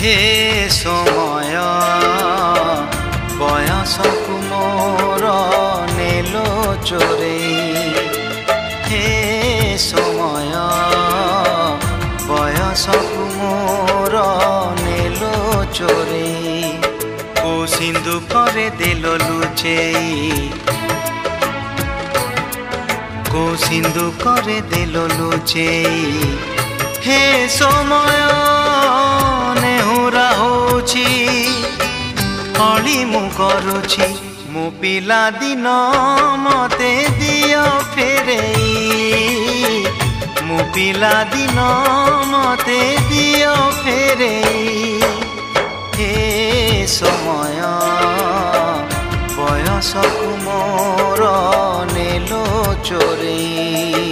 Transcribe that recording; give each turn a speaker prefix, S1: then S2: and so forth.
S1: हे समय बयसकु मोर नेलो चोरेई हे समय बयसकु मोर नेलो चोरेई को सिंधु करे देलो लुचेई को सिंधु करे देलो लुचेई हे समय नेहुरा होछि हली मु करुछि मो पिला दिन मते दियो फेरेई मो पिला दिन मते दियो फेरेई हे समय बयसकु मोर नेलो चोरेई।